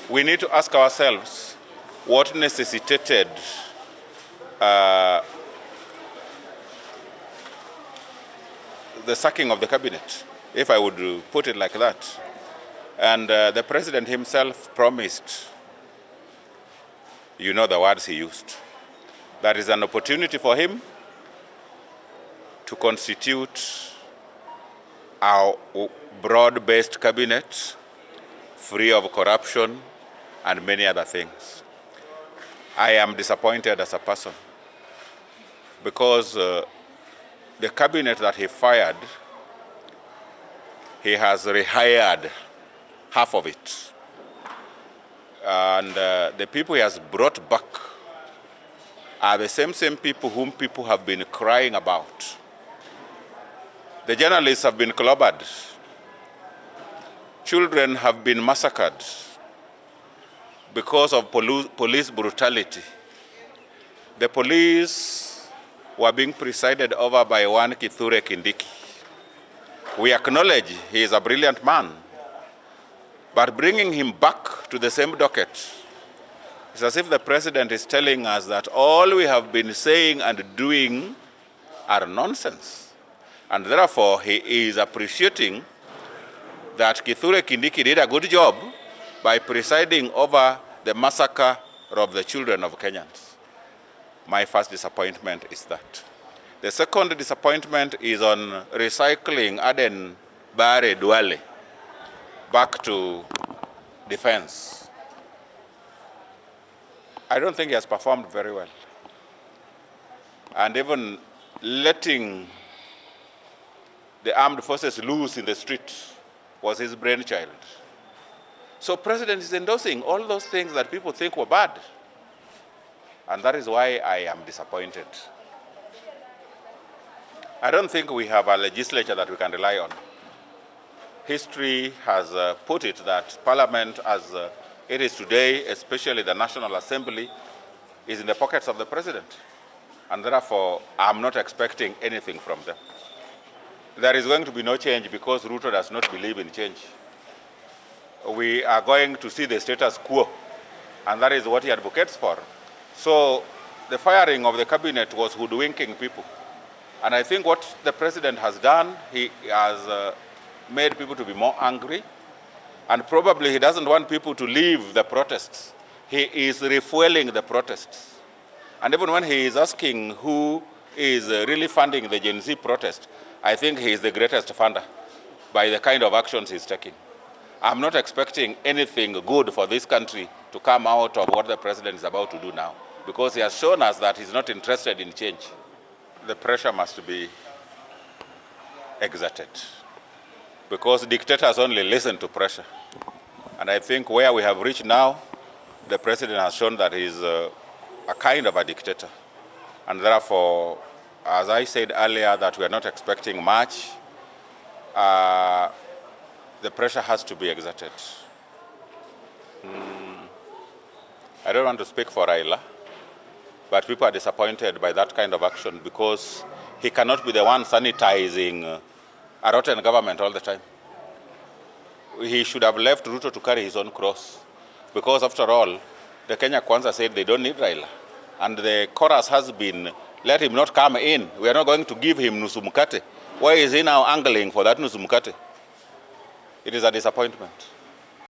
we need to ask ourselves what necessitated the sacking of the cabinet, if I would put it like that. And the president himself promised, you know the words he used, that is an opportunity for him to constitute our broad-based cabinet, free of corruption and many other things. I am disappointed as a person because the cabinet that he fired, he has rehired half of it. And the people he has brought back are the same people whom people have been crying about. The journalists have been clobbered. Children have been massacred because of police brutality. The police were being presided over by one Kithure Kindiki. We acknowledge he is a brilliant man, but bringing him back to the same docket is as if the president is telling us that all we have been saying and doing are nonsense. And therefore, he is appreciating that Kithure Kindiki did a good job by presiding over the massacre of the children of Kenyans. My first disappointment is that. The second disappointment is on recycling Aden Bare Duale back to defense. I don't think he has performed very well. And even letting the armed forces loose in the street was his brainchild. So president is endorsing all those things that people think were bad. And that is why I am disappointed. I don't think we have a legislature that we can rely on. History has put it that Parliament, as it is today, especially the National Assembly, is in the pockets of the President. And therefore, I'm not expecting anything from them. There is going to be no change because Ruto does not believe in change. We are going to see the status quo, and that is what he advocates for. So the firing of the cabinet was hoodwinking people. And I think what the president has done, he has made people to be more angry, and probably he doesn't want people to leave the protests. He is refueling the protests. And even when he is asking who is really funding the Gen Z protest, I think he is the greatest funder by the kind of actions he's taking. I'm not expecting anything good for this country to come out of what the president is about to do now, because he has shown us that he's not interested in change. The pressure must be exerted, because dictators only listen to pressure. And I think where we have reached now, the president has shown that he's a kind of a dictator. And therefore, as I said earlier, that we are not expecting much, the pressure has to be exerted. I don't want to speak for Raila, but people are disappointed by that kind of action because he cannot be the one sanitizing a rotten government all the time. He should have left Ruto to carry his own cross, because after all, the Kenya Kwanza said they don't need Raila. And the chorus has been, let him not come in. We are not going to give him nusu mkate. Why is he now angling for that nusu mkate? It is a disappointment.